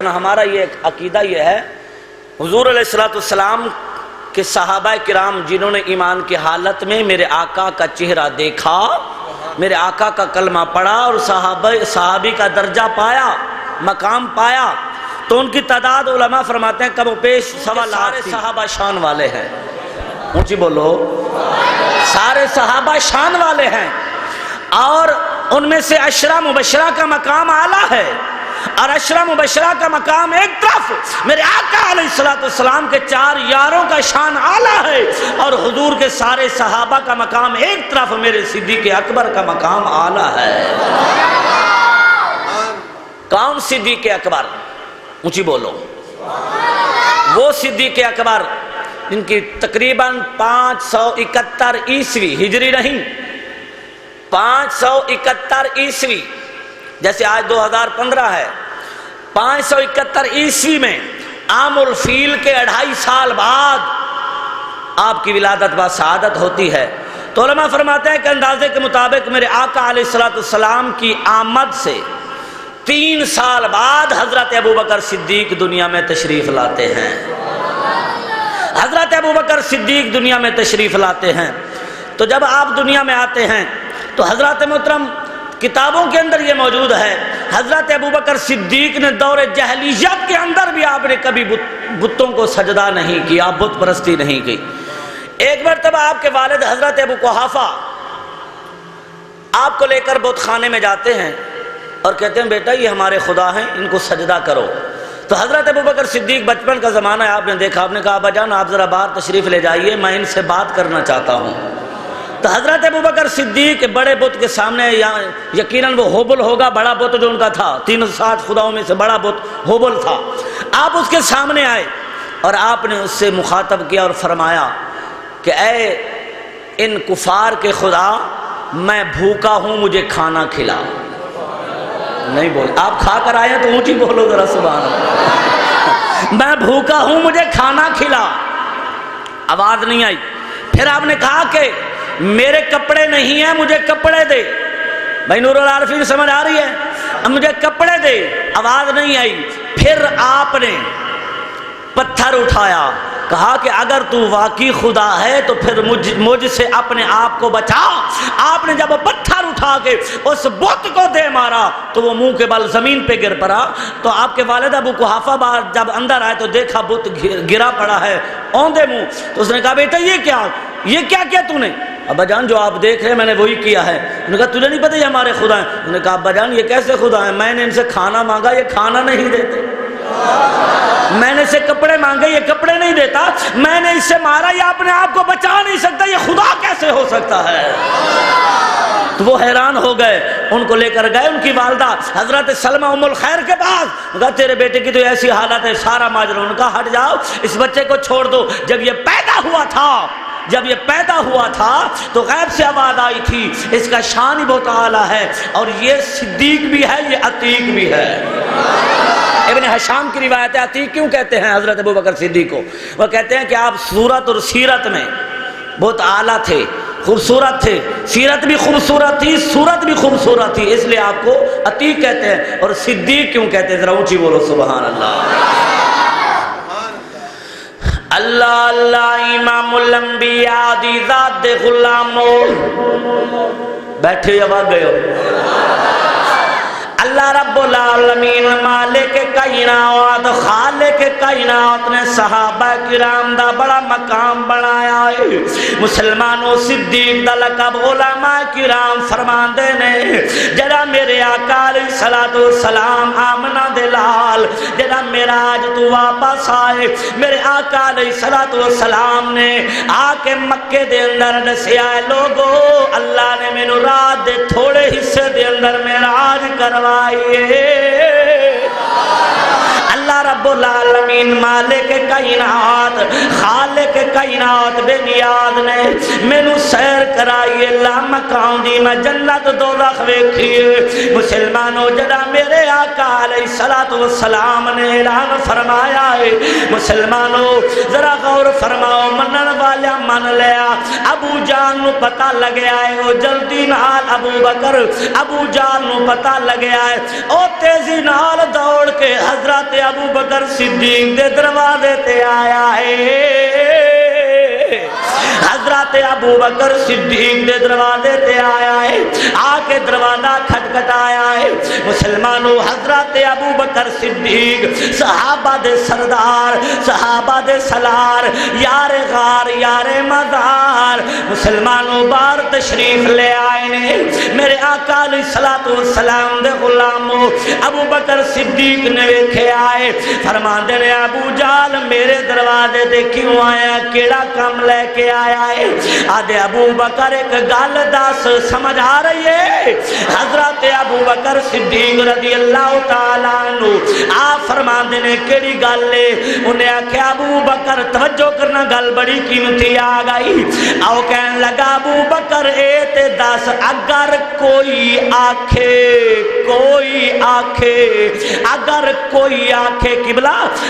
ہمارا یہ عقیدہ یہ ہے، حضور علیہ السلام کے صحابہ کرام جنہوں نے ایمان کی حالت میں میرے آقا کا چہرہ دیکھا، میرے آقا کا کلمہ پڑھا اور صحابی کا درجہ پایا، مقام پایا، تو ان کی تعداد علماء فرماتے ہیں کم و بیش 1.25 لاکھ صحابہ شان والے ہیں۔ اونچی بولو، سارے صحابہ شان والے ہیں، اور ان میں سے 10 مبشرہ کا مقام اعلیٰ ہے، اور 10 مبشرہ کا مقام ایک طرف، میرے آقا علیہ السلام کے 4 یاروں کا شان اعلیٰ ہے، اور حضور کے سارے صحابہ کا مقام ایک طرف، میرے صدیق اکبر کا مقام اعلیٰ ہے۔ کون صدیق اکبر؟ اونچی بولو، وہ صدیق اکبر جن کی تقریباً 571 عیسوی ہجری نہیں، 571 عیسوی، جیسے آج 2015 ہے، 571 عیسوی میں عام الفیل کے 2.5 سال بعد آپ کی ولادت با سعادت ہوتی ہے۔ تو علماء فرماتے ہیں کہ اندازے کے مطابق میرے آقا علیہ السلام کی آمد سے 3 سال بعد حضرت ابوبکر صدیق دنیا میں تشریف لاتے ہیں۔ حضرت ابوبکر صدیق دنیا میں تشریف لاتے ہیں۔ تو جب آپ دنیا میں آتے ہیں تو حضرت محترم کتابوں کے اندر یہ موجود ہے، حضرت ابوبکر صدیق نے دور جاہلیت کے اندر بھی آپ نے کبھی بتوں کو سجدہ نہیں کیا، بت پرستی نہیں کی۔ ایک مرتبہ آپ کے والد حضرت ابو قحافہ آپ کو لے کر بت خانے میں جاتے ہیں اور کہتے ہیں بیٹا یہ ہمارے خدا ہیں، ان کو سجدہ کرو۔ تو حضرت ابوبکر صدیق بچپن کا زمانہ ہے، آپ نے دیکھا، آپ نے کہا ابا جان آپ ذرا باہر تشریف لے جائیے، میں ان سے بات کرنا چاہتا ہوں۔ تو حضرت ابوبکر صدیق بڑے بت کے سامنے، یقیناً وہ ہوبل ہوگا، بڑا بت جو ان کا تھا، 360 خداؤں میں سے بڑا بت ہوبل تھا، آپ اس کے سامنے آئے اور آپ نے اس سے مخاطب کیا اور فرمایا کہ اے ان کفار کے خدا، میں بھوکا ہوں، مجھے کھانا کھلا۔ نہیں بول، آپ کھا کر آئے ہیں تو اونچی بولو ذرا سبحان اللہ۔ میں بھوکا ہوں، مجھے کھانا کھلا۔ آواز نہیں آئی۔ پھر آپ نے کہا کہ میرے کپڑے نہیں ہیں، مجھے کپڑے دے۔ بھائی نور العارفین سمجھ آ رہی ہے؟ مجھے کپڑے دے۔ آواز نہیں آئی۔ پھر آپ نے پتھر اٹھایا، کہا کہ اگر تو واقعی خدا ہے تو پھر مجھ سے اپنے آپ کو بچا۔ آپ نے جب پتھر اٹھا کے اس بت کو دے مارا تو وہ منہ کے بل زمین پہ گر پڑا۔ تو آپ کے والد ابو قحافہ جب اندر آئے تو دیکھا بت گرا پڑا ہے اوندے منہ۔ تو اس نے کہا بیٹا یہ کیا تو نے؟ ابا جان جو آپ دیکھ رہے ہیں میں نے وہی کیا ہے۔ انہوں نے کہا تجھے نہیں پتہ یہ ہمارے خدا ہیں؟ انہوں نے کہا ابا جان یہ کیسے خدا ہیں؟ میں نے ان سے کھانا مانگا، یہ کھانا نہیں دیتے۔ میں نے اسے کپڑے مانگے، یہ کپڑے نہیں دیتا۔ میں نے اسے مارا، یہ اپنے آپ کو بچا نہیں سکتا، یہ خدا کیسے ہو سکتا ہے؟ تو وہ حیران ہو گئے، ان کو لے کر گئے ان کی والدہ حضرت سلمہ ام الخیر کے پاس۔ کہا تیرے بیٹے کی تو ایسی حالت ہے، سارا ماجرا۔ ان کا ہٹ جاؤ، اس بچے کو چھوڑ دو۔ جب یہ پیدا ہوا تھا تو غیب سے آواز آئی تھی اس کا شان ہی بہت اعلیٰ ہے، اور یہ صدیق بھی ہے، یہ عتیق بھی ہے۔ ابن حشام کی روایت ہے، عتیق کیوں کہتے ہیں حضرت ابوبکر صدیق کو؟ وہ کہتے ہیں کہ آپ صورت اور سیرت میں بہت اعلیٰ تھے، خوبصورت تھے، سیرت بھی خوبصورت تھی، صورت بھی خوبصورت تھی، اس لیے آپ کو عتیق کہتے ہیں۔ اور صدیق کیوں کہتے ہیں؟ ذرا اونچی بولو سبحان اللہ۔ اللہ اللہ امام الانبیاء دی ذات دے غلامو، بیٹھے یا بھاگ گئے ہو؟ اللہ رب العالمین مالک کائنات، خالق کائنات نے صحابہ کرام دا بڑا مقام بنایا ہے۔ مسلمانوں صدیق دا لقب علماء کرام فرماندے نے، جڑا میرے آقا علیہ السلام آمنہ دے لال جڑا معراج تو واپس آئے، میرے آقا علیہ السلام نے آ کے مکے دے اندر دسیا ہے لوگو اللہ نے مینوں رات دے تھوڑے حصے دے اندر معراج کروا۔ اللہ رب العالمین مالک کائنات، خالق کے کائنات بے نیاز نے مینوں سیر کرائیے لا مکان دی میں جنت دوزخ ویکھیے مسلمانوں جڑا میرے آقا علیہ الصلوۃ والسلام نے اعلان فرمایا ہے مسلمانوں ذرا غور فرماؤ منن والا من لیا ابو جان نو پتہ لگیا ہے او جلدی نال ابو بکر ابو جان نو پتہ لگیا ہے او تیزی نال دوڑ کے حضرت ابو بکر صدیق دے دروازے تے آیا ہے حضرت ابو بکر صدیق دے دروازے تے آیا ہے آ کے دروازہ کھٹکھٹایا ہے مسلمانوں حضرت ابو بکر صدیق صحابہ دے سردار صحابہ دے سالار یار غار یار مزار مسلمانوں بار تشریف لے آئے نے میرے آقا علیہ الصلوۃ والسلام دے غلاموں ابو بکر صدیق نے ویکھے آئے فرماندے نے ابو جال میرے دروازے تے کیوں آیا کیڑا کام لے کے آیا ہے آدھے ابو بکر ایک گل دس سمجھ آ رہی ہے حضرت ابو بکر صدیق رضی اللہ تعالیٰ عنہ آپ فرماندے نے کیڑی گل ہے انہیں آکھیا ابو بکر توجہ کرنا گل بڑی قیمتی آ گئی آؤ کہنے لگا ابو بکر اے تے دس اگر کوئی آکھے قبلہ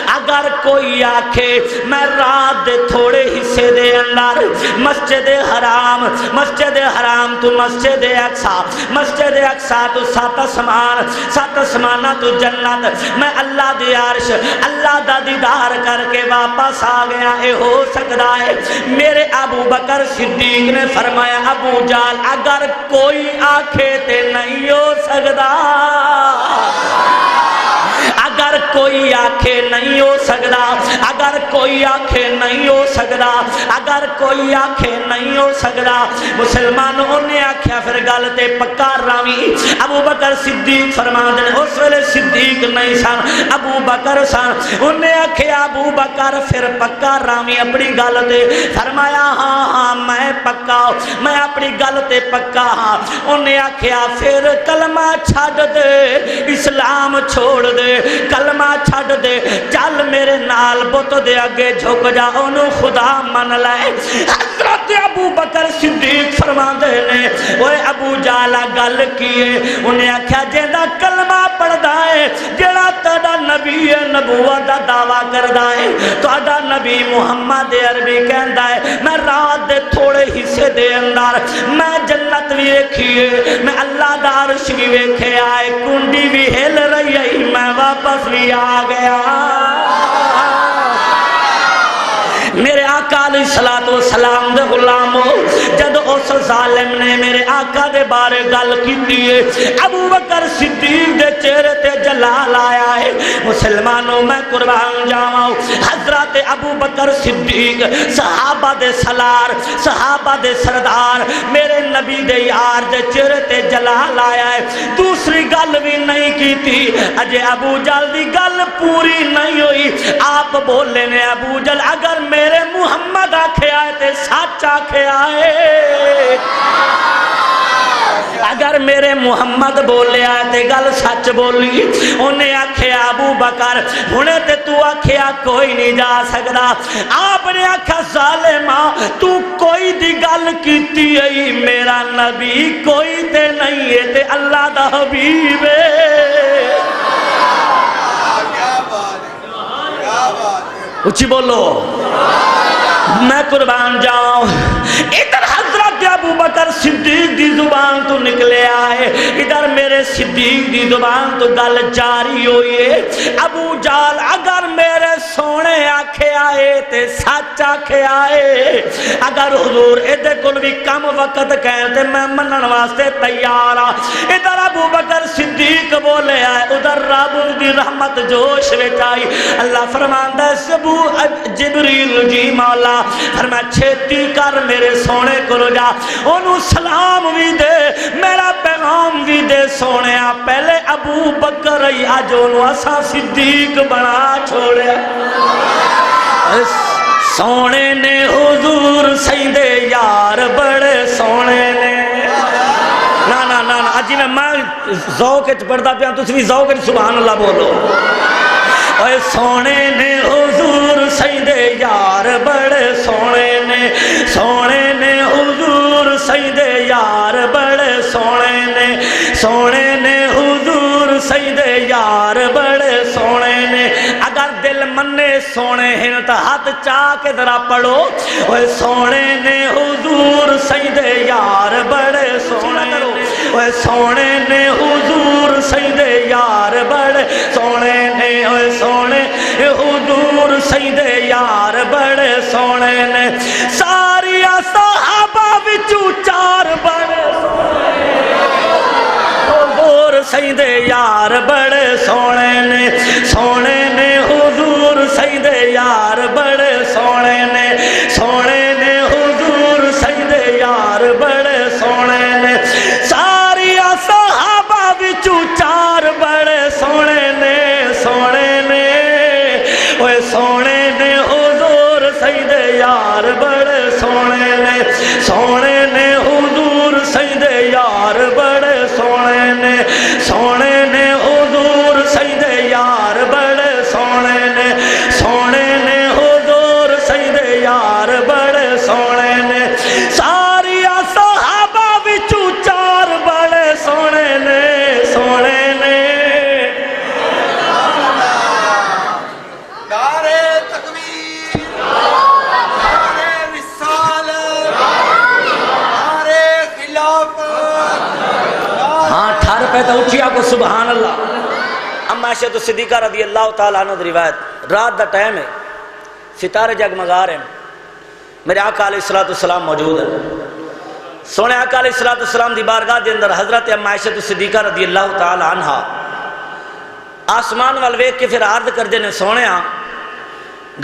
اگر کوئی آکھے میں رات دے تھوڑے حصے دے اندر مسجد حرام تو مسجد اقصی تو سات اسمانہ تو جنت میں اللہ دی عرش اللہ دا دیدار کر کے واپس آ گیا اے ہو سکتا ہے میرے ابو بکر صدیق نے فرمایا ابو جال اگر کوئی آنکھے تے نہیں ہو سکتا اگر کوئی آنکھے نہیں ہو سکتا اگر کوئی آنکھے نہیں ہو سکتا اگر کوئی آنکھے نہیں ہو سکتا مسلمانوں نے آکھیا پھر گل تے پکا راوی ابو بکر صدیق فرماندے نے اس ویلے صدیق نہیں سن ابو بکر سن انہیں آکھیا ابو بکر پھر پکا راوی اپنی گل تے فرمایا ہاں میں پکا میں اپنی گل تے پکا ہاں انہیں آکھیا پھر کلمہ چھڈ دے اسلام چھوڑ دے کلمہ چھڈ دے چل میرے نال بت دے اگے جھک جا انہوں خدا من لائے حضرت ابو بکر صدیق فرماندے نے اوے ابو جالا گل کیے انہیں آکھیا جیندہ کلمہ پڑھدا ہے جڑا تہاڈا نبی نبوت دا دعویٰ کردا ہے تہاڈا نبی محمد عربی کہندا ہے میں رات دے تھوڑے حصے دے اندر میں جنت بھی ویکھی ہے میں اللہ دا عرش بھی ویکھیا ہے کنڈی بھی ہل رہی ہے میں واپس بھی آ گیا میرے آقا علیہ الصلوۃ والسلام دے غلامو جد اس ظالم نے میرے آقا دے بارے گل کیتی ہے ابو بکر صدیق دے چہرے تے جلال آیا ہے مسلمانوں میں قربان جاواں حضرت ابو بکر صدیق صحابہ دے سالار صحابہ دے سردار میرے نبی دے یار دے چہرے تے جلال آیا ہے دوسری گل بھی نہیں کیتی اجے ابو جہل دی گل پوری نہیں ہوئی آپ بولے نے ابو جہل اگر میرے محمد آکھے آئے تے سچ آکھے آئے اگر میرے محمد بولے آئے تے گل سچ بولی انہیں آکھے ابو بکر ہونے تے تو آکھے کوئی نہیں جا سکتا آپ نے آکھا ظالمہ تو کوئی دی گل کیتی ہے میرا نبی کوئی تے نہیں ہے تے اللہ دا حبیب ہے اچھی بولو میں قربان جاؤں ادھر حضرت ابو بکر صدیق دی زبان تو نکلے آئے ادھر میرے صدیق دی زبان تو گل جاری ہوئی ہے ابو جال اگر میرے سونے آکھے آئے تے سچ آکھے آئے اگر حضور ادھے کل بھی کم وقت کہتے میں منن واسطے تیار ہاں ادھر ابو بکر صدیق بولے آئے ادھر رب دی رحمت جوش وچائی اللہ فرماندہ سبو جبریل جی مولا فرما چھتی کر میرے سونے کو جا انہوں سلام بھی دے میرا پیغام بھی دے سونے پہلے ابو بکر آج انہوں اسا صدیق بنا چھوڑے سونے نے حضور سیدے یار بڑے سونے نے نا نا نا اجی میں ذوق پڑھتا پیا تسی بھی ذوق سبحان اللہ بولو اے سونے نے حضور سیدے یار بڑے سونے نے حضور سیدے یار بڑے سونے نے حضور سیدے یار بڑے سونے نے اگر دل منے سونے ہیں تو ہاتھ چاہ کے ذرا پڑھو اوے سونے نے حضور سیدے یار بڑے سونے اوے سونے نے حضور سیدے یار بڑے سونے نے اوے سونے حضور سیدے یار بڑے سونے نے ساری صحابہ وچوں چار بڑے حضور سیدے یار بڑے سونے نے حضور سیدے یار بڑے سونے نے حضور سیدے یار بڑے سونے نے ساری صحابہ وچوں چار بڑے سونے نے اوے سونے نے حضور سیدے یار بڑے سونے نے حضور سیدے یار بڑے سونے نے حضور سیدے یار بڑے سونے نے حضور سیدے یار بڑے سونے نے ساری صحابہ وچوں چار بڑے سونے نے نعرے تکبیر، نعرے رسالت، نعرے خلافت۔ ہاں ٹھار پہ تو اچھیا کو سبحان اللہ۔ اما عائشہ صدیقہ رضی اللہ تعالیٰ عنہ روایت رات دا ٹائم ہے، ستارے جگمگا رہے ہیں، میرے آقا علیہ السلام موجود ہے، سونے آقا علیہ السلام دی بارگاہ دے اندر حضرت اما عائشہ صدیقہ رضی اللہ تعالیٰ عنہ آسمان وال ویکھ کے پھر عرض کر دینے سونے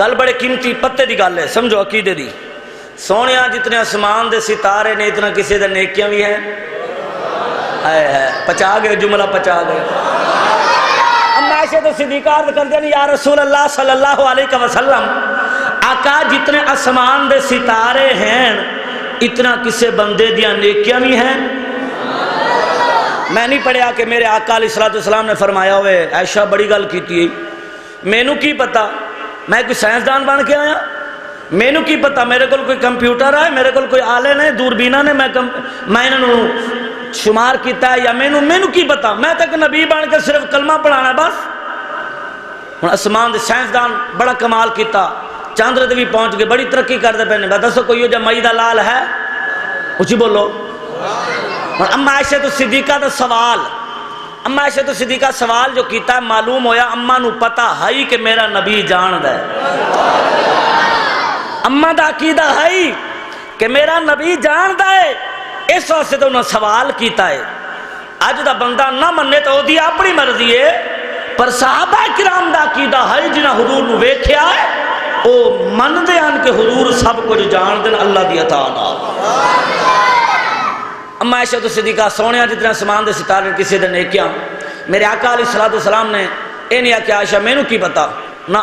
گل بڑے قیمتی پتے دی گل ہے، سمجھو عقیدے دی۔ سونے جتنے آسمان دے ستارے نے اتنا کسی دے نیکیاں بھی ہیں، پچا گئے جملہ پچا گئے۔ اما عائشہ صدیقہ عرض کر دیں یا رسول اللہ صلی اللہ علیہ وسلم، آقا جتنے آسمان دے ستارے ہیں اتنا کسی بندے دیاں نیکیاں بھی ہیں؟ میں نہیں پڑھیا کہ میرے آقا علیہ السلام نے فرمایا ہوئے عائشہ بڑی گل کیتی ہے، مینوں کی پتا میں کوئی سائنسدان بن کے آیا، مینوں کی پتا میرے کو کوئی کمپیوٹر ہے، میرے کو کوئی آلے نے دوربینہ نے میں انہوں شمار کیتا ہے یا مینوں کی پتا، میں تک نبی بن کے صرف کلمہ پڑھانا ہے بس۔ ہن آسمان دے سائنسدان بڑا کمال کیتا، چاندر تے بھی پہنچ گئے، بڑی ترقی کرتے پے نے، دسو کوئی جو مئی دا لال ہے؟ اچھی بولو۔ اما عائشہ صدیقہ دا سوال، اما عائشہ صدیقہ سوال جو کیتا ہے معلوم ہویا اما نو پتا ہے کہ میرا نبی جاند ہے، اما دا عقیدہ ہے کہ میرا نبی جاند ہے، اس واسطے تو انہوں نے سوال کیتا ہے۔ اج دا بندہ نہ منے تو دی اپنی مرضی ہے، پر صحابہ کرام دا عقیدہ ہے جنہاں حضور نو ویکھیا ہے او من دے ان کہ حضور سب کچھ جان دن اللہ دی عطا نال۔ اما عائشہ صدیقہ سونے جتنے آسمان دے ستارے کسی دے نیکیاں، میرے آقا علیہ السلام نے اے نہیں آکھیا عائشہ مینوں کی پتا، نہ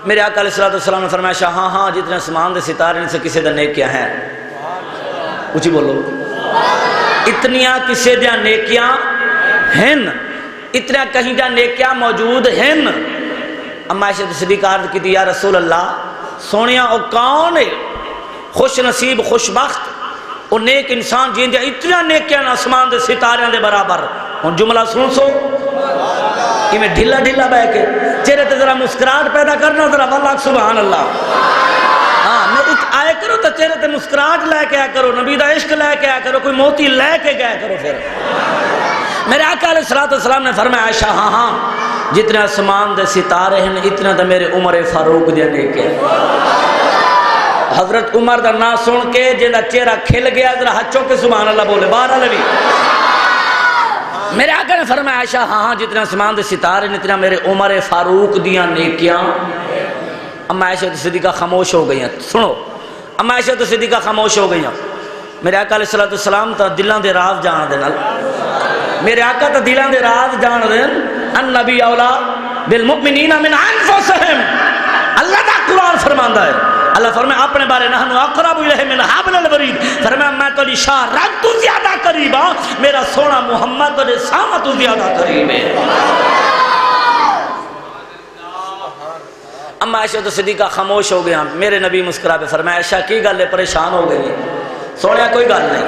میرے آقا علیہ السلام نے فرمایا ہاں ہاں جتنے آسمان دے ستارے سے کسی دے نیکیاں ہیں، اچھی بولو، اتنیاں کسی دے نیکیاں ہیں، اتنا کہیں جا نیکیاں موجود ہیں۔ اما عائشہ صدیقہ عرض کی تھی یا رسول اللہ سونیاں او کون ہے خوش نصیب خوش بخت او نیک انسان جن دیا اتنا نیکیاں آسمان دے ستاریاں دے برابر۔ ہن جملہ سن سو کہ میں ڈھلا ڈھلا بہ کے چہرے تے ذرا مسکراہٹ پیدا کرنا ذرا واللہ سبحان اللہ۔ ہاں میں آئے کرو تو چہرے تے مسکراہٹ لے کے آیا کرو، نبی دا عشق لے کے آیا کرو، کوئی موتی لے کے گیا کرو۔ پھر میرے آقا علیہ السلام نے فرمایا عائشہ ہاں ہاں جتنے آسمان دے ستارے ہیں اتنا تو میرے عمر فاروق دے نیکیاں۔ حضرت عمر دا نام سن کے جنہا چہرہ کھل گیا ذرا ہچوں کے سبحان اللہ بولے بار علوی۔ میرے آقا نے فرمایا عائشہ ہاں ہاں جتنے آسمان دے ستارے اتنا میرے عمر فاروق دیاں نیکیاں۔ اما عائشہ صدیقہ خاموش ہو گئی ہیں، سنو اما عائشہ صدیقہ خاموش ہو گئی ہیں۔ میرے آقا علیہ السلام تا دلان دے راز جان دینا، میرے آقا تا دلان دے راز جان دینا، النبی اولا بالمؤمنین من انفسہم، اللہ دا قرآن فرماندہ ہے، اللہ فرمائے اپنے بارے نحن اقرب الیہ من حبل الورید، فرمائے میں تو شاہ رگ تو زیادہ قریب ہاں، میرا سونا محمد تو سامہ تو زیادہ قریب ہے۔ اما عائشہ صدیقہ خاموش ہو گیا. میرے نبی مسکرا پہ فرمایا عائشہ کی گل ہے پریشان ہو گئی ہے؟ سونے کوئی گل نہیں.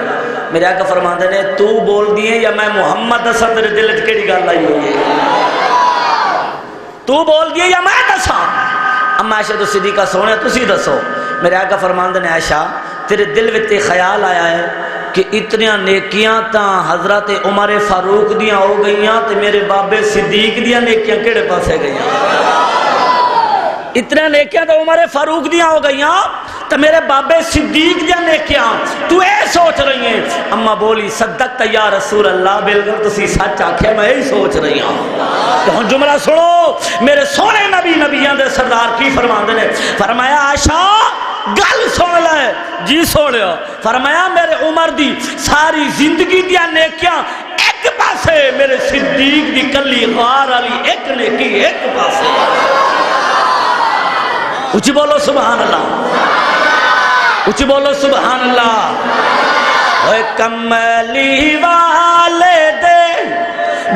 میرے آقا فرماتے نے تو بول دیے یا میں محمد دسا تیرے دل وچ کیڑی گل آئی ہوئی ہے؟ تو بول دیے یا میں دسا؟ اما عائشہ صدیقہ سونے تسی دسو. میرے آقا فرماتے نے عائشہ تیرے دل وچ خیال آیا ہے کہ اتنیاں نیکیاں تاں حضرت عمر فاروق دیاں ہو گئیاں تے میرے بابے صدیق دیاں نیکیاں کیڑے پاسے گئیاں؟ اتنے نیکیاں تو عمر فاروق دیاں ہو گئیاں تو میرے بابے صدیق دیاں نیکیاں تو اے سوچ رہی ہیں. اما بولی صدقت یا رسول اللہ بالکل تسی سچ آکھیا میں یہی سوچ رہی ہوں. تو ہن جملہ سنو میرے سونے نبی نبیاں دے سردار کی فرماندے نے فرمایا عائشہ گل سن لے. جی سونیا. فرمایا میرے عمر دی ساری زندگی دیاں نیکیاں ایک پاسے میرے صدیق دی کلی غار والی ایک نیکی ایک پاسے. اچھی بولو سبحان اللہ. اچھی بولو سبحان اللہ. اے کملی والے دے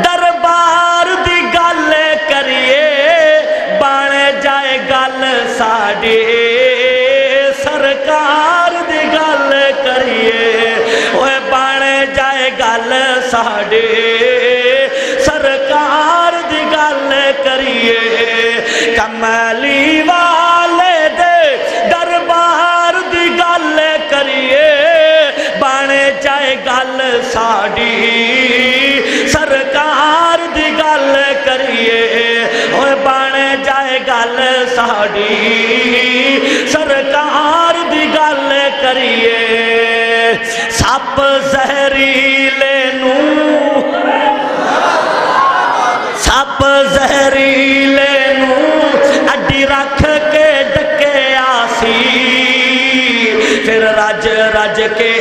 دربار دی گل کریے بن جائے گل ساڈی سرکار دی گل کریے. اوے بن جائے گل ساڈی سرکار دی گل کریے. کملی والے دے دربار دی گل کریے بن جائے گل ساڈی سرکار دی گل کریے. اوے بن جائے گل ساڈی سرکار دی گل کریے. سپ زہریلے نو سپ زہریلے نو اڈی رکھ کے ڈکیا سی پھر رج رج کے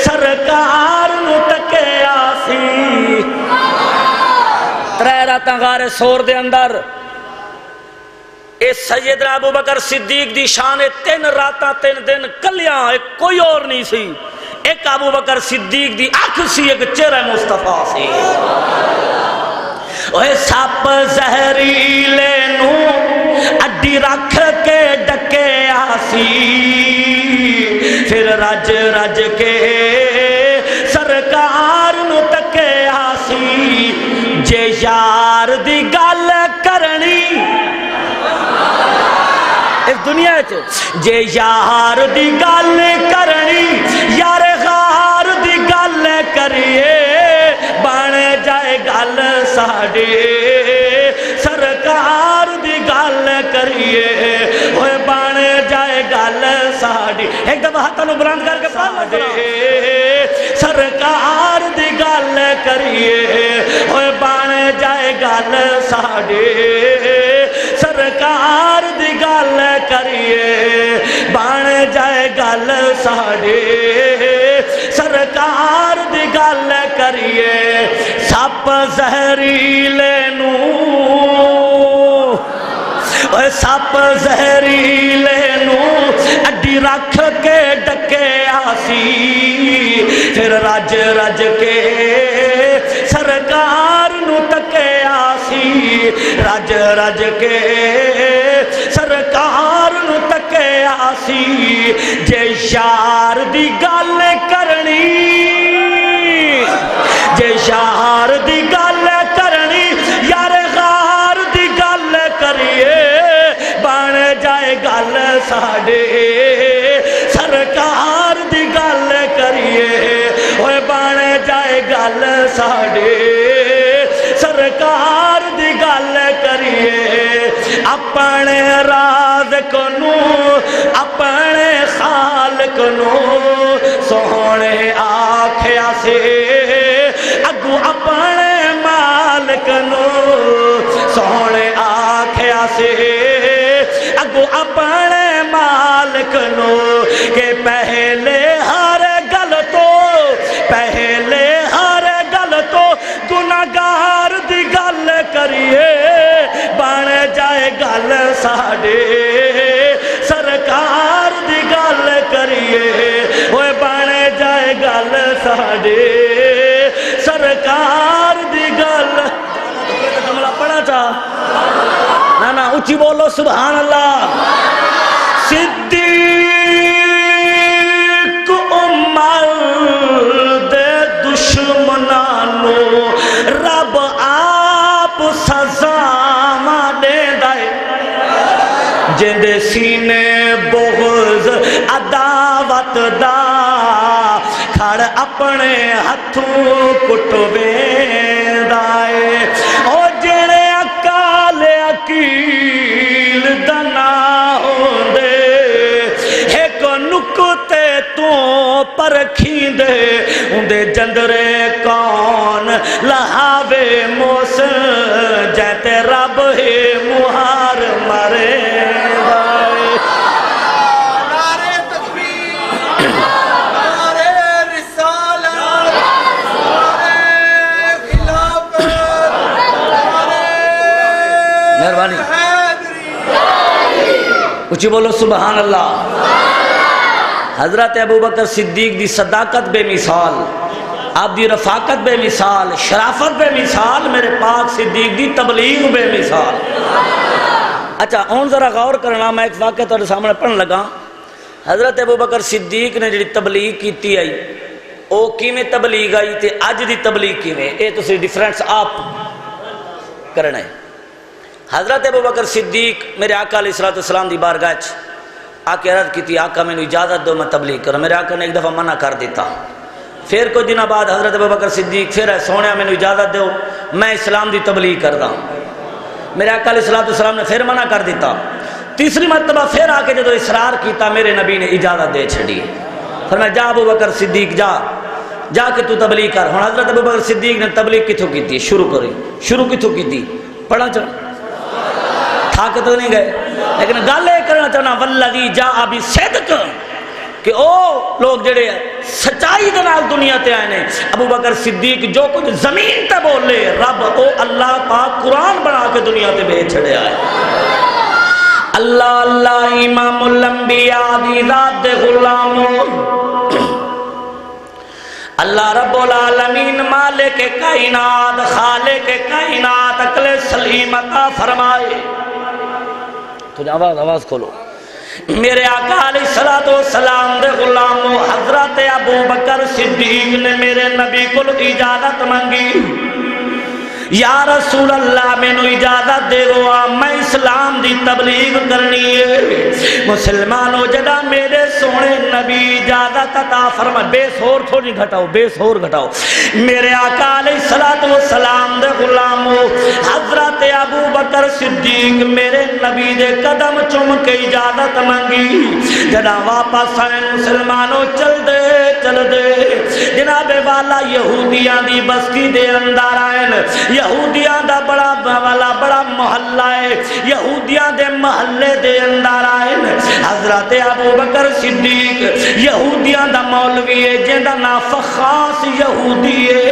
سرکار نو ٹکیا سی. ترے راتاں غار سور دے اندر اے سیدنا ابو بکر صدیق دی شان 3 راتاں 3 دن کلیاں کوئی اور نہیں سی. ایک ابو بکر صدیق دی اکھ سی ایک چہرہ مصطفیٰ سی. اوہ سپ زہریلے نو اڈی رکھ کے ڈکیا سی پھر رج رج کے سرکار نو ٹکیا سی. جے یار دی گل کرنی اس دنیا جے یار دی گل کرنی یار غار دی گل کریے بن جائے گل ساڈی سرکار دی گل کریے. ہوئے بن جائے گل ساڈی. ایک دفعہ ہاتھوں نو بلند کر کے ساڈی سرکار دی گل کریے. ہوئے بن جائے گل ساڈی سرکار دی گل کریے. بن جائے گل ساڈی سرکار دی گل کریے. سپ زہریلے نو اوے سپ زہریلے نو اڈی رکھ کے ڈکیا سی پھر رج رج کے سرکار نو ٹکیا سی. رج رج کے سرکار نو ٹکیا سی. جے یار دی گل کرنی جے یار دی گل کرنی یار غار دی گل کریے بن جائے گل ساڈے سرکار دی گل کریے. اوے بن جائے گل ساڈے سرکار دی گل کریے. اپنے رازق نو اپنے خالق نو سونے آکھیا سے اگو اپنے مالک نو سونے آکھیا سے اگو اپنے مالک نو کہ پہلے ہر گل تو پہلے ہر گل تو گناہگار دی گل کریے بن جائے گل ساڈے سرکار دی گل کریے. اوے بن جائے گل ساڈے سرکار دی گل. جملہ پڑھا چاہ نا نا اچھی اچھی بولو سبحان اللہ۔ صدیق عمر دے دشمنانو رب آپ سزا دے دائے، جندے سینے بغض عداوت دا کھڑ اپنے ہتھوں کٹوے دائے، او جڑے اکال اکیل دنا ہوندے ایک نکتے تو پرکھی دے، اندے جندرے کون لہاوے موسن جیتے رب ہے مہار مرے دائے۔ نعرہ تکبیر، نعرہ رسالت، نعرہ خلافت، نعرہ مہربانی حیدری۔ اچھی بولو سبحان اللہ۔ حضرت ابوبکر صدیق دی صداقت بے مثال، آپ دی رفاقت بے مثال، شرافت بے مثال، میرے پاک صدیق دی تبلیغ بے مثال۔ اچھا اون ذرا غور کرنا، میں ایک واقعہ تھوڑے سامنے پڑھن لگا۔ حضرت ابوبکر صدیق نے جڑی تبلیغ کیتی آئی او کیویں تبلیغ آئی تے اج دی تبلیغ کیویں، اے تسی ڈیفرنس آپ کرنا ہے۔ حضرت ابوبکر صدیق میرے آقا علیہ السلام دی بارگاہ وچ آ کے عرض کی آقا میں نے اجازت دو میں تبلیغ کروں، میرے آقا نے ایک دفعہ منع کر دیتا۔ پھر کچھ دنوں بعد حضرت ابوبکر صدیق پھر ہے سونے میں نے اجازت دو میں اسلام دی تبلیغ کردا، میرے آقا علیہ السلام نے پھر منع کر دیتا۔ تیسری مرتبہ پھر آ کے جدو اصرار کیتا میرے نبی نے اجازت دے چھڑی، فرمایا جا ابوبکر صدیق جا کے تو تبلیغ کر۔ ہن حضرت ابوبکر صدیق نے تبلیغ کتھوں کیتی؟ شروع کتھوں کیتی؟ پڑھا چاہ تھاک تو نہیں گئے، لیکن گل یہ کرنا چاہنا والذی جاء بصدق کہ او لوگ جڑے سچائی دے نال دنیا تے آئے نے۔ ابوبکر صدیق جو کچھ زمین تے بولے رب او اللہ پاک قرآن بنا کے دنیا تے بھیج چھڑے آئے۔ اللہ اللہ امام الانبیاء دی ذات دے غلاموں، اللہ رب العالمین مالک کائنات خالق کائنات عقل سلیم عطا فرمائے۔ تو آواز کھولو۔ میرے آقا علیہ السلام دے غلاموں حضرت ابوبکر صدیق نے میرے نبی کو اجازت مانگی، یا رسول اللہ میں نو اجازت دے گوا میں اسلام دی تبلیغ کرنی ہے۔ مسلمانوں جدا میرے سونے نبی اجازت عطا فرما، بیس اور تھوڑی گھٹاؤ، بیس اور گھٹاؤ۔ میرے آقا علیہ السلام دے غلاموں حضرت ابوبکر صدیق میرے نبی دے قدم چم کے اجازت مانگی، جدا واپس آئے مسلمانوں چل دے جناب والا یہودیاں دی بستی دے اندر آئے، یہودیاں دا بڑا محلہ ہے، یہودیاں دے محلے دے اندر آئے۔ حضرت ابوبکر صدیق یہودیاں دا مولوی ہے جندا نا فخاص یہودی ہے۔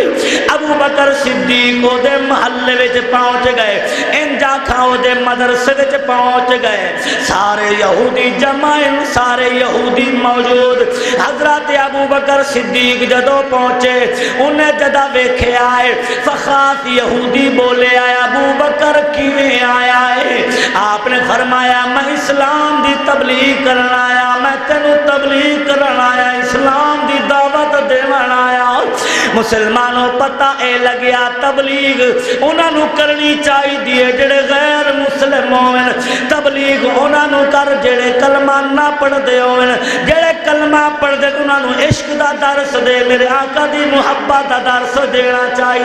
ابوبکر صدیق او دے محلے وچ پہنچ گئے، انجا کھاؤ دے مدرسے وچ پہنچ گئے، سارے یہودی جمع، سارے یہودی موجود۔ حضرت ابوبکر صدیق جدو پہنچے انہیں جدا ویکھے آئے، فخاص یہودی بولے آیا ابوبکر کیویں آیا ہے؟ آپ نے فرمایا میں اسلام دی تبلیغ کرنا آیا، میں تینوں تبلیغ کرنا آیا، اسلام دی دعوت دیون آیا۔ مسلمانوں پتہ اے لگیا تبلیغ انہاں نو کرنی چاہیے جڑے غیر مسلم ہوئن، تبلیغ انہاں نو کر جڑے کلمہ نہ پڑھ دے ہوئن، جڑے کلمہ پڑھ دے انہاں نو عشق دا درس دے، میرے آقا دی محبت دا درس دینا چاہیے۔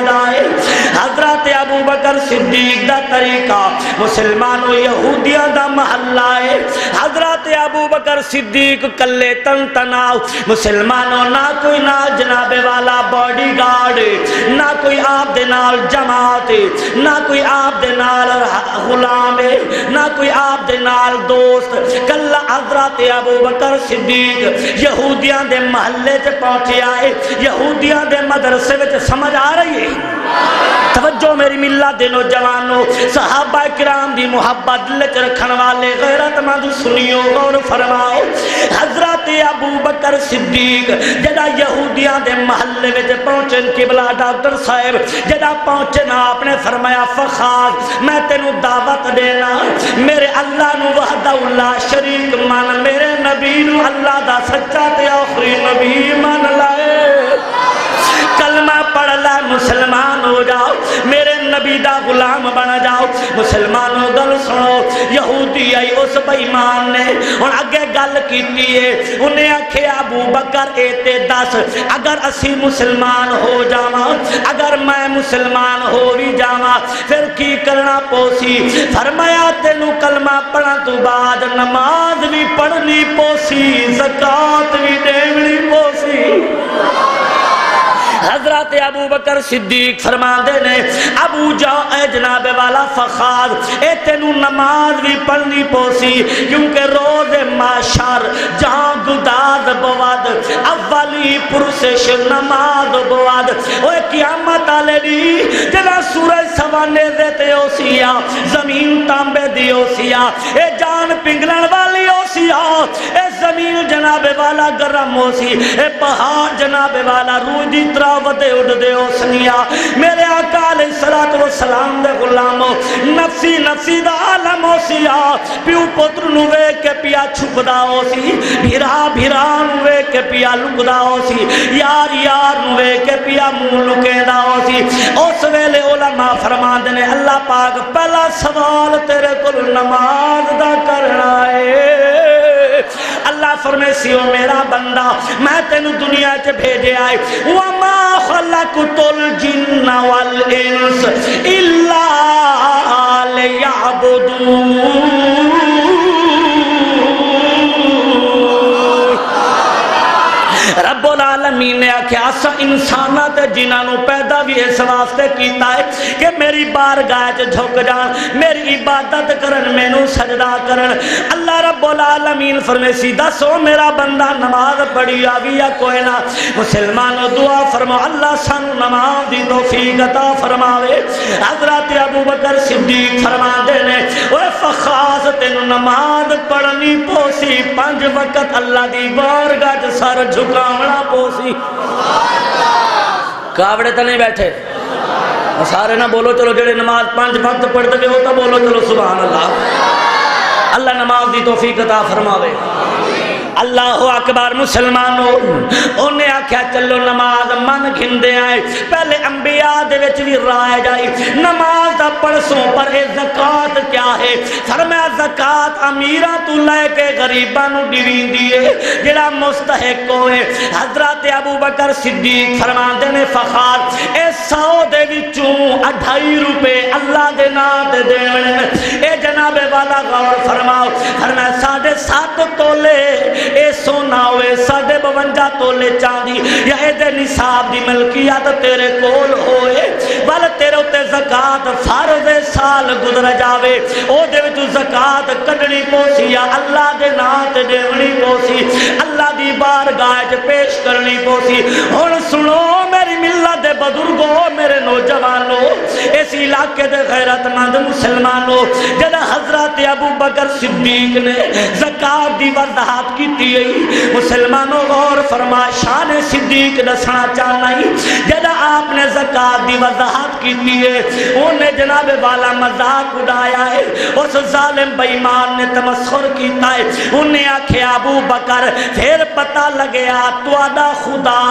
حضرت ابوبکر صدیق دا طریقہ مسلمانوں یہودیاں دا محلہ ہے، حضرت ابوبکر صدیق کلے تن تناؤ، مسلمانوں نہ کوئی نہ جناب والا باڈی گارڈ، نہ کوئی آپ دے نال جماعت، نہ کوئی آپ دے نال غلام، نہ کوئی آپ دے نال دوست، کلا حضرت ابوبکر صدیق یہودیاں دے محلے تے پہنچے آئے، یہودیاں دے مدرسے وچ سمجھ آ رہی ہے۔ توجہ میری ملت دے نوجوانوں، صحابہ کرام دی محبت دل وچ رکھن والے غیرت مند سنیو غور فرماؤ۔ حضرت ابو بکر صدیق جڑا یہودیاں دے محلے وچ پہنچے، قبلہ ڈاکٹر صاحب جڑا پہنچے نا، آپ نے فرمایا فخاز میں تینوں دعوت دینا، میرے اللہ نو وحدہ لا شریک مان، میرے نبی نو اللہ دا سچا تے آخری نبی مان لائے، کلمہ پڑھ لے مسلمان ہو جاؤ، میرے نبی دا غلام بن جاؤ۔ مسلمانوں گل سنو، یہودی آئی اس بے ایمان نے اور اگے گل کیتی ہے، انہیں آکھیا ابو بکر اے تے دس اگر اسی مسلمان ہو جاواں، اگر میں مسلمان ہو بھی جاواں پھر کی کرنا پوسی؟ فرمایا تینوں کلمہ پڑھن تو بعد نماز بھی پڑھنی پوسی، زکات بھی دینی پوسی۔ حضرت ابو بکر صدیق فرماندے نے ابو جاؤ اے جناب والا فخار، اے تینوں نماز بھی پڑھنی پوسی، کیونکہ روز معاشر جہاں گداز بود اولی پرسش نماز بود، اوے قیامت آلے دی جنا سورج سوانے دیتے ہو سیا، زمین تانبے دی ہو سیا، اے جان پنگلن والی ہو سیا، اے زمین جناب والا گرم ہو سی، اے پہاڑ جناب والا روح دی ودے اڑ دے ہو سنیا، میرے آقا علیہ الصلوۃ والسلام دے غلامو نفسی نفسی دا عالم ہو سیا، پیو پتر نو ویکھ کے پیا چھپدا ہو سی، بھیرا بھیرا نو ویکھ کے پیا لکدا ہو سی، یار یار نو ویکھ کے پیا منہ لکیندا ہو سی۔ اس ویلے علماء فرماندے نے اللہ پاک پہلا سوال تیرے کول نماز دا کرنا ہے۔ اللہ فرمے سی او میرا بندہ میں تینوں دنیا چ بھیجے آئے، وما خلقت الجن والانس الا لیعبدون۔ رب العالمین نے آکھیا اسا انساناں تے جنہاں نو پیدا بھی اس واسطے کیتا ہے کہ میری بارگاہ وچ جھک جان، میری عبادت کرن، مینوں سجدہ کرن۔ اللہ رب العالمین فرمے سی دسو میرا بندہ نماز پڑھی آوی یا کوئی نہ؟ مسلمانوں دعا فرماؤ اللہ سانو نماز دی توفیق عطا فرماوے۔ حضرت ابو بکر صدیق فرماندے نے اوے فخاز تینوں نماز پڑھنی پوسی، 5 وقت اللہ دی بارگاہ وچ سر جھکاونا پوسی۔ کاوڑے تو نہیں بیٹھے سارے نہ بولو چلو، جڑے نماز 5 وقت پڑھتے گئے ہوتا بولو چلو سبحان اللہ۔ اللہ نماز دی توفیق عطا فرماوے۔ اللہ اکبر۔ مسلمانوں انہیں آکھیا چلو نماز من گھندے آئے، پہلے انبیاء دے وچ بھی رائے جائی نماز دا پڑسوں پر اے زکات کیا ہے؟ فرمایا زکات امیراں تو لے کے غریباں نو دیویندی ہے، جڑا مستحق ہوئے۔ حضرت ابو بکر صدیق فرماندے نے فخار اے 100 دے وچوں 2.5 روپے اللہ دے نام تے دینے۔ اے جناب والا غور فرماؤ، فرمایا 7.5 تولے اے سونا ہوئے، 52 تولے چاندی یا اے دے نصاب دی ملکیت تیرے کول ہوئے، بل تیرے اتے زکات فرض سال گزر جاوے، او دے وچ زکات کڈنی پوسی یا اللہ دے نام تے دیونی پوسی، اللہ دی بارگاہ وچ پیش کرنی پوسی۔ ہن سنو میری ملت دے بزرگوں، میرے نوجوانوں، اس علاقے دے غیرت مند مسلمانوں، جڑا حضرت ابو بکر صدیق نے زکات دی وضاحت کی مسلمانوں غور فرما، شان صدیق دسنا چاہنا ہی جدا آپ نے زکات دی وضاحت کی ہے، انہیں جناب والا مذاق اڑایا ہے، اس ظالم بے ایمان نے تمسخر کیتا ہے، انہیں آکھیا ابو بکر پھر پتہ لگیا تواڈا خدا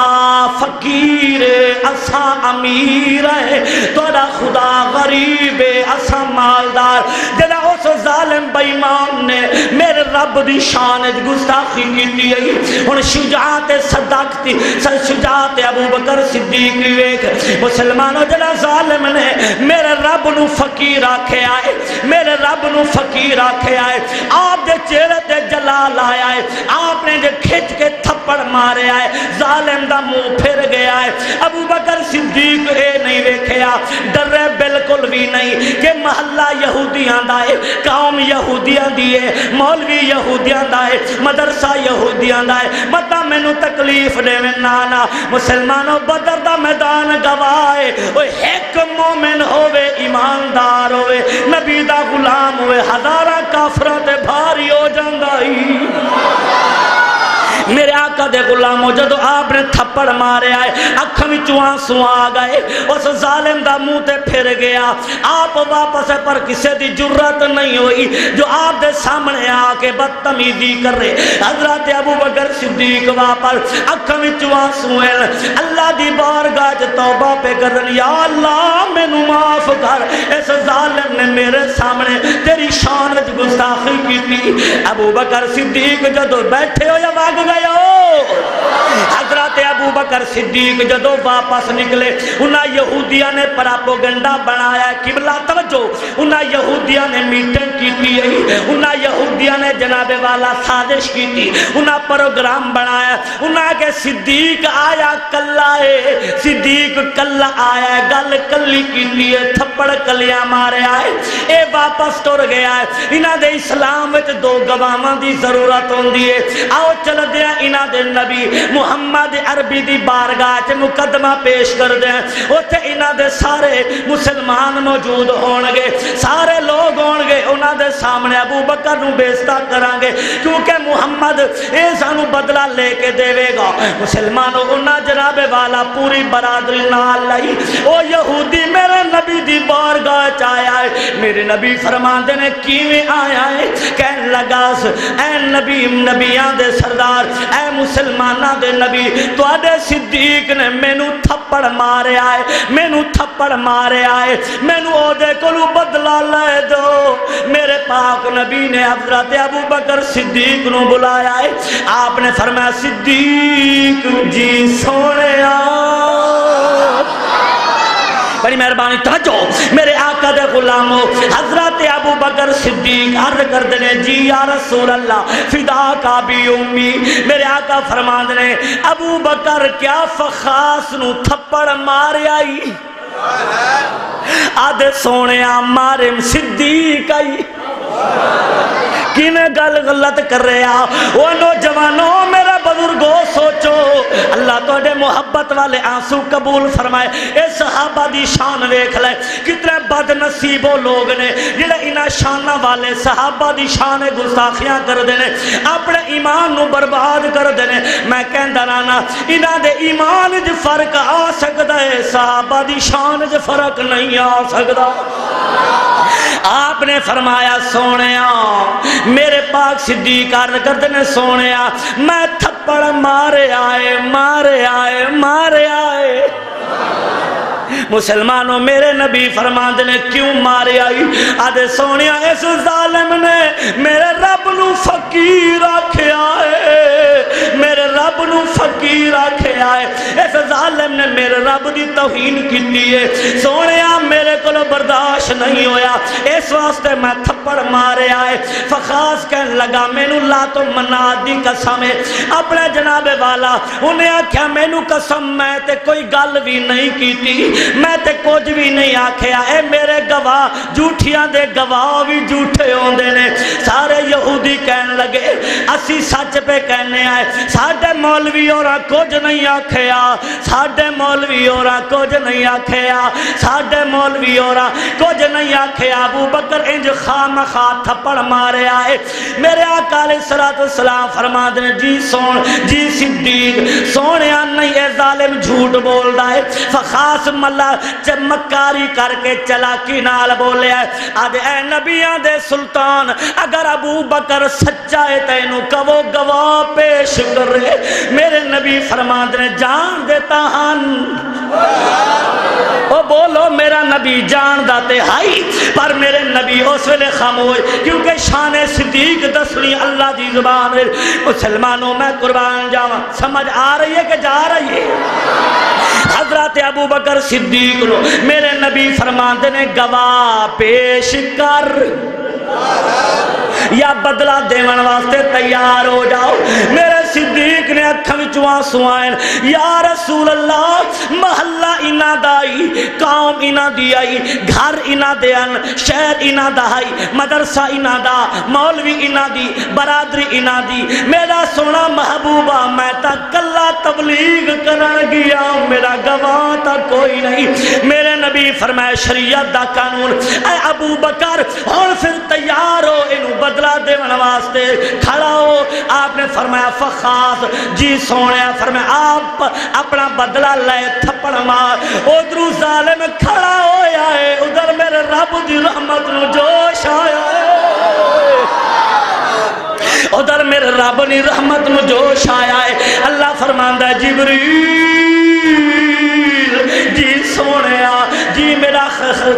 فقیر ہے اسا امیر ہے، تواڈا خدا غریب ہے اسا مالدار۔ جدا اس ظالم بے ایمان نے میرے رب دی شان گستاخی کی ہے، ہن شجاعت صداقتی شجاعت ابو بکر صدیق ویکھ۔ مسلمانوں جڑا ظالم نے میرے رب نو فقیر آکھیا ہے، میرے رب نو فقیر آکھیا ہے، آپ دے چہرے تے جلال آیا ہے، آپ نے جو کھچ کے تھپڑ مارے آئے، ظالم دا منہ پھر گیا ہے۔ ابو بکر صدیق اے نہیں ویکھیا، ڈرے بل کول بھی نہیں کہ محلہ یہودیاں دا ہے، قوم یہودیاں دی ہے، مولوی یہودیاں دا ہے، مدرسہ یہودیاں دا ہے، متا مینوں تکلیف دے میں نانا مسلمانوں بدر دا میدان گواہ او ایک مومن ہوئے ایماندار ہوئے نبی دا غلام ہوئے ہزاراں کافراں تے بھاری ہو جاندا ہی۔ میرے آقا دے غلاموں جدو آپ نے تھپڑ مارے آئے اکھاں وچوں آنسو آ گئے، اس ظالم دا منہ تے پھر گیا، آپ واپس پر کسے دی جرات نہیں ہوئی جو آپ دے سامنے آ کے بدتمیزی کر رہے۔ حضرت ابوبکر صدیق واپس اکھاں وچوں آنسو ہیں، اللہ دی بارگاہ وچ توبہ پہ کرن، یا اللہ مینوں معاف کر، اس ظالم نے میرے سامنے تیری شان وچ گستاخی کیتی۔ ابوبکر صدیق جدو بیٹھے ہو یا واگ گئے حضرت ابوبکر صدیق جدو واپس نکلے انہاں یہودیاں نے پراپوگنڈا بنایا، قبلہ توجہ، انہاں یہودیاں نے میٹنگ کیتی ہے، انہاں یہودیاں نے جناب والا سازش کیتی، انہاں پروگرام بنایا، انہاں کہ صدیق آیا کلا ہے، صدیق کلا آیا ہے، گل کلی کیتی ہے، تھپڑ کلیاں مارے آئے، اے واپس ٹر گیا ہے۔ انہاں دے اسلام وچ دو گواہاں دی ضرورت ہوندی ہے، آؤ چل دیا انہاں دے نبی محمد عربی دی بارگاہ چ مقدمہ پیش کر دیں، اوتھے انہاں دے سارے مسلمان موجود ہون گے، سارے لوگ ہون گے، انہاں دے سامنے ابو بکر نو بیزتا کران گے کیونکہ محمد اے سانو بدلہ لے کے دے گا۔ مسلمانوں انہاں جناب والا پوری برادری نال لائی، او یہودی میرے نبی دی بارگاہ چ آیا ہے، میرے نبی فرماندے نے کیویں آیا ہے؟ کہن لگا اے نبی نبیاں دے سردار، اے مسلمانہ دے نبی، تواڈے صدیق نے مینوں تھپڑ مارے آئے، مینوں تھپڑ مارے آئے، مینوں او دے کولوں بدلہ لے دو۔ میرے پاک نبی نے حضرت ابوبکر صدیق نو بلایا ہے، آپ نے فرمایا صدیق جی سونیا، بڑی مہربانی توجہ میرے آقا دے غلاموں، حضرت ابوبکر صدیق عرض کر دنے جی یا رسول اللہ فدا کا بھی امی، میرے آقا فرمان دنے ابوبکر کیا فخاص نو تھپڑ مارے آئی؟ آدھے سونے مارے صدیق آئی، کی میں گل غلط کر رہے ہیں؟ وہ نوجوانوں میرا بزرگو سوچو، اللہ توڑے محبت والے آنسو قبول فرمائے، اے صحابہ دی شان ویکھ لے، کتنے بد نصیبوں لوگ نے جنہیں انہاں شانہ والے صحابہ دی شان گستاخیاں کر دینے، اپنے ایمان نو برباد کر دینے۔ میں کہندہ رانا انہاں دے ایمان جو فرق آ سکتا ہے، صحابہ دی شان جو فرق نہیں آ سکتا۔ آپ نے فرمایا سونیا، میرے پاک صدیق عرض کرتے نے سونیا میں تھپڑ مارے آئے مارے آئے مارے آئے۔ مسلمانوں میرے نبی فرماندے نے کیوں مارے آئی؟ آدھے سونیا اس ظالم نے میرے رب نو فقیر آکھیا ہے، میرے رب نو فقیر آکھیا ہے، اس ظالم نے میرے رب دی توہین کیتی ہے، سونیا میرے کو برداشت نہیں ہویا، اس واسطے میں تھپڑ مارے آئے۔ فخاص کہنے لگا مینو لا تو مناد دی قسم ہے، اپنے جناب والا انہیں آکھیا مینو قسم میں تے کوئی گل بھی نہیں کیتی، میں تے کچھ بھی نہیں آکھیا، اے میرے گواہ جھوٹیاں دے گواہ بھی جھوٹے ہوندے نے۔ سارے یہودی کہنے لگے اسی سچ پہ کہنے آئے، ساڈے مولوی اوراں کچھ نہیں آکھیا، ساڈے مولوی اوراں کچھ نہیں آکھیا، ساڈے مولوی اوراں کچھ نہیں آکھیا۔ ابو بکر انج خامخواہ تھپڑ مارے آئے۔ میرے آقا علیہ السلام فرما دے جی سون جی صدیق سونیا نہیں اے ظالم جھوٹ بول رہا ہے، فخاص ملا مکاری کر کے چلاکی نال بولے ہے۔ آدھے اے نبیان دے سلطان اگر ابو بکر سچا ہے تینوں کہو گواہ پیش کر رہے۔ میرے نبی فرمان دے جان دیتا ہن، او بولو میرا نبی جان داتے ہائی، پر میرے نبی اس ویلے خاموش کیونکہ شان صدیق دسنی اللہ دی زبان ہے۔ مسلمانوں میں قربان جاواں، سمجھ آ رہی ہے کہ جا رہی ہے؟ حضرت ابو بکر صدیق نو میرے نبی فرماندے نے گواہ پیش کر۔ یا بدلہ دیون واسطے تیار ہو جاؤ. میرے صدیق نے اکھاں وچوں آنسو آئے. یا رسول اللہ محلہ انہاں دا آئی, قوم انہاں دی آئی, گھر انہاں دے ان, شہر انہاں دا آئی, مدرسہ انہاں دا, مولوی انہاں دی, برادری انہاں دی. میرا سونا محبوبہ میں تا کلا تبلیغ کرن گیا, میرا گواہ تا کوئی نہیں. میرے نبی فرمائے شریعت دا قانون, اے ابو بکر اور پھر تیار ہو انہوں بدلہ دیون واسطے کھڑا ہو. آپ نے فرمایا فخاص جی سونے, فرمایا آپ اپنا بدلہ لے تھپڑ مار. ادھر ظالم کھڑا ہویا ہے, ادھر میرے رب دی رحمت نو جوش آیا ہے, ادھر میرے رب دی رحمت نو جوش آیا ہے. اللہ فرماندا ہے جبریل جی سونے جی میرا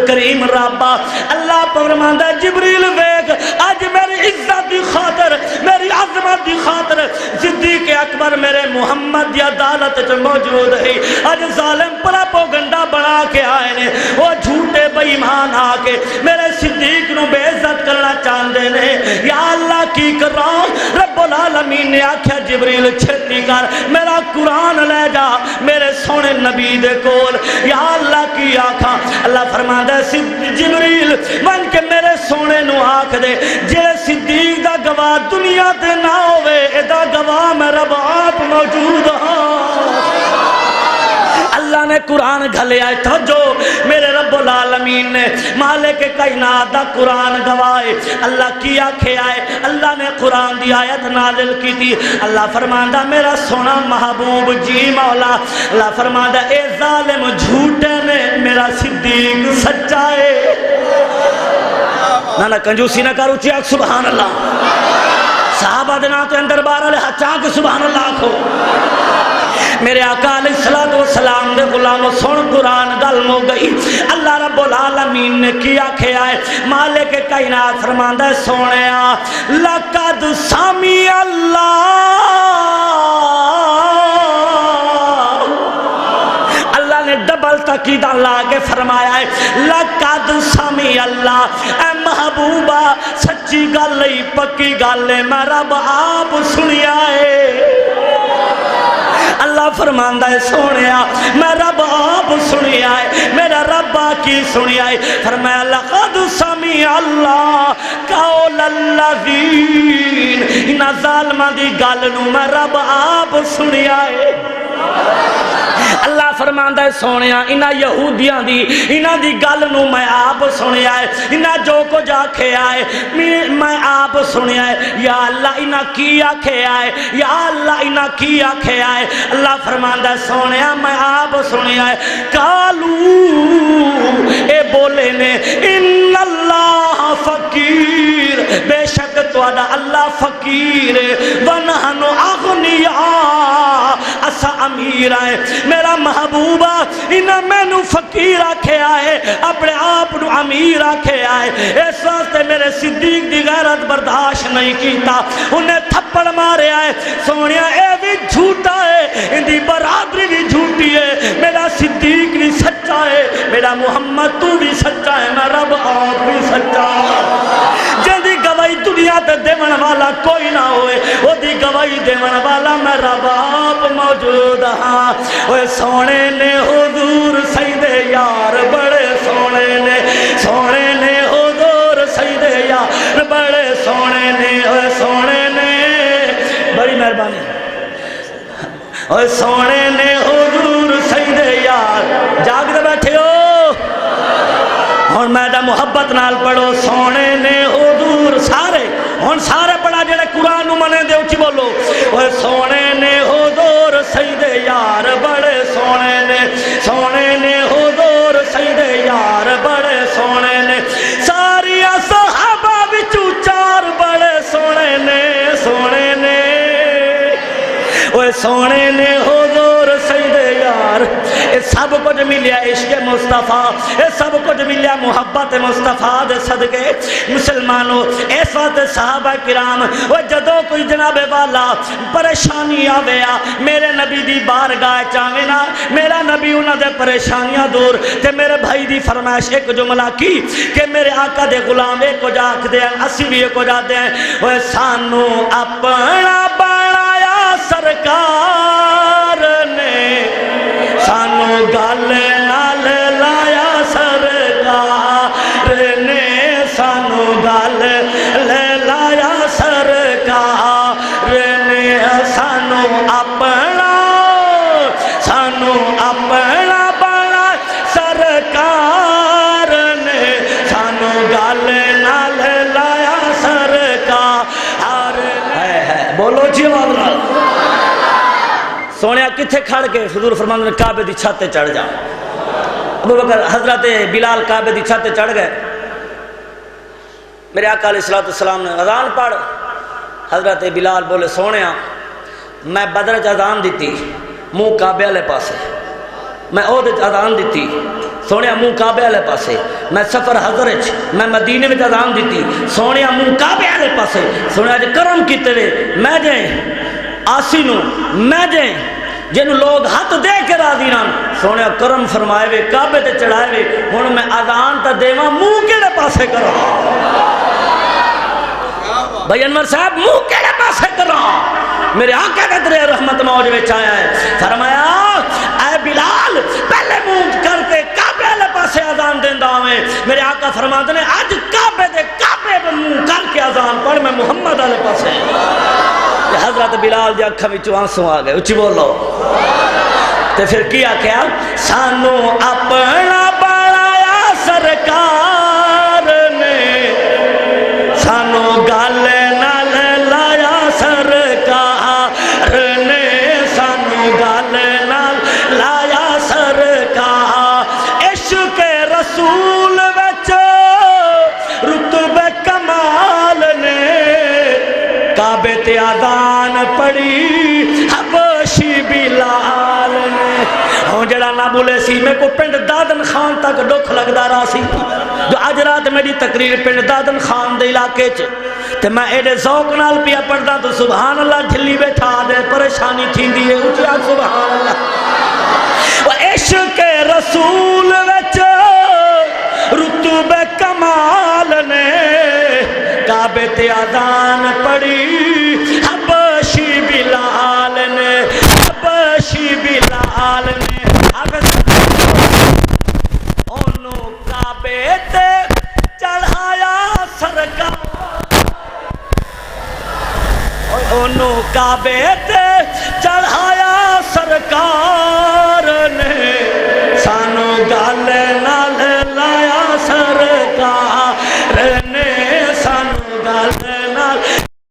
کریم رابا. اللہ فرماندا ہے جبریل ویکھ اج میری عزت دی خاطر, میری عظمت دی خاطر صدیق اکبر میرے محمد دی عدالت وچ موجود ہے. اج ظالم پروپیگنڈا بنا کے آئے نے, وہ جھوٹے بے ایمان آ کے میرے صدیق نو بے عزت کرنا چاہندے نے. یا اللہ کی کراں, رب العالمین نے آکھیا جبریل چھتی کر میرا قرآن لے جا میرے سونے نبی دے کول. یا اللہ کی آکھاں, اللہ فرماندا ہے جبریل من کے میرے سونے نو آکھ دے جے صدیق دا گواہ دنیا تے نہ ہوئے, ادا گواہ میں رب آپ موجود ہاں. اللہ نے قرآن گھلے آئے توجہ, میرے رب العالمین نے مالک کائنات دا قرآن گواہے. اللہ کی آکھے آئے, اللہ نے قرآن دی آیت نازل کی تھی. اللہ فرماندا میرا سونا محبوب جی مولا, اللہ فرماندا اے ظالم جھوٹے نے, میرا صدیق سچا ہے. نہ کنجوسی نہ کرو, چاک سبحان اللہ. صحابہ دینا تو اندر بارہ لے چاک سبحان اللہ کھو. میرے آقا علیہ السلام دے غلاموں سن قرآن گل ہو گئی. اللہ رب العالمین نے کیا کھیا ہے, مالک کائنات فرماندا ہے سونیا لقد سمی اللہ, اللہ نے ڈبل تاکیدہ لا کے فرمایا ہے لقد سمی اللہ. اے محبوبہ سچی گل ہی پکی گل ہے, میں رب آپ سنیا ہے. اللہ فرماندا ہے سونیا میں رب آپ سنیا ہے, میرا رب کی سنیا ہے. فرمایا لقد سمی اللہ قول الذین, انہاں ظالماں دی گل نو میں رب آپ سنیا ہے. اللہ فرماندا ہے سونیا انہاں یہودیاں دی انہاں دی گل نو میں آپ سنیا ہے, انہاں جو کچھ آکھے آئے میں آپ سنیا ہے. یا اللہ انہاں کی آکھے آئے, یا اللہ انہاں کی آکھے آئے. اللہ فرماندا ہے سونیا میں آپ سنیا ہے. قالو اے بولے نے ان اللہ فقیر, بے شک تہاڈا اللہ فقیر ونحن اغنیاء, اسا امیر ہے. میرا محبوبہ انہاں مینوں فقیر آکھے آئے, اپنے آپ نو امیر آکھے آئے. اس واسطے میرے صدیق دی غیرت برداشت نہیں کیتا, انہیں تھپڑ مارے آئے. سونیا اے بھی جھوٹا ہے, ان دی برادری بھی جھوٹی ہے, میرا صدیق بھی سچا ہے, میرا محمد تو بھی سچا ہے, میں رب آپ بھی سچا ہے. جن دی گواہی دنیا تے دیون والا کوئی نہ ہوئے, وہ دی گواہی دیون والا میں رب آپ موجود ہاں. اوے سونے نے حضور سید یار بڑے سونے نے, سونے نے حضور سید یار بڑے سونے نے, اوے سونے نے بڑی مہربانی, اوے سونے نے حضور سید یار. جاگ دے بیٹھے ہو ہن میں دا محبت نال پڑھو سونے نے حضور سارے, ہن سارے پڑھا جڑے قرآن نو منے دے اچھی بولو. اوے سونے نے حضور سید یار بڑے سونے نے, سونے نے حضور سید یار بڑے سونے نے. ساری صحابہ وچوں چار بڑے سونے نے, سونے نے اوے سونے نے حضور سید یار. یہ سب کچھ ملیا عشق مصطفیٰ، یہ سب کچھ ملیا محبت مصطفیٰ دے صدقے۔ مسلمانوں اس وقت صحابہ کرام وہ جدوں کوئی جناب والا پریشانی آویا میرے نبی دی بارگاہ چاہے نا، میرا نبی انہاں دے پریشانیاں دور تے میرے بھائی دی فرمائش ایک جملہ کی کہ میرے آقا دے غلام ایک کو جا دے اسی بھی ایک کو جا دے وہ سانو اپنا بنایا سرکار نے، سانو گل نال لایا سرکار نے، سانو گل لایا سرکار نے، سانو اپنا بنا سرکار نے، سانو گل نال لایا سرکار نے۔ بولو جی آواز سونے کتھے کھڑ کے حضور فرماندے نے کعبے دی چھت تے چڑھ جا۔ ابو بکر حضرت بلال کعبے دی چھت تے چڑھ گئے، میرے آقا علیہ السلام نے اذان پڑھ، حضرت بلال بولے سونیا میں بدر چ اذان دیتی منہ کعبے والے پاسے، میں عہد اذان دیتی سونیا منہ کعبے والے پاسے، میں سفر حضر میں مدینے میں اذان دیتی سونیا منہ کعبے والے پاسے، سونیا جے کرم کیتے وے میں جائیں آسی نو میں جائیں جنہوں لوگ ہاتھ دے کے راضی رہن، سونے کرم فرمائے وے کعبے تے چڑھائے وے، ہن میں اذان تا دیواں منہ کیڑے پاسے کراں؟ بھائی انور صاحب منہ کیڑے پاسے کراں؟ میرے آقا کا درے رحمت موج وچ آیا ہے، فرمایا اے بلال پہلے منہ کر کے کعبے والے پاسے اذان دیندا ہوئے، میرے آقا فرماتے نے اج کعبے پہ منہ کر کے اذان پڑھ میں محمد والے پاسے۔ حضرت بلال دی اکھاں وچوں آنسو آ گئے، اچھی بولو تے پھر کیا کیا سانو اپنا بنایا سرکار نے، سانو گل نال لایا سرکار نے، سانو گل نال لایا سرکار۔ عشق رسول وچ رتبے کمال نے، کعبے تے اذان پڑھی حبشی بلال نے۔ ہوں جڑا نہ بولے سی میں کو پنڈ دادن خان تک دکھ لگدا رہا سی، جو اج رات میری تقریر پنڈ دادن خان دے علاقے چ تے میں ایڈے ذوق نال پیا پڑھدا تو سبحان اللہ جھلی بیٹھا دے پریشانی تھیندی ہے، اونچی آکھ سبحان اللہ۔ وہ عشق رسول وچ رتبے کمال نے، کعبے تے اذان پڑھی حبشی بلال نے، حبشی بلال نے، انہوں کعبے تے چڑھایا سرکار، انہوں کعبے تے چڑھایا سرکار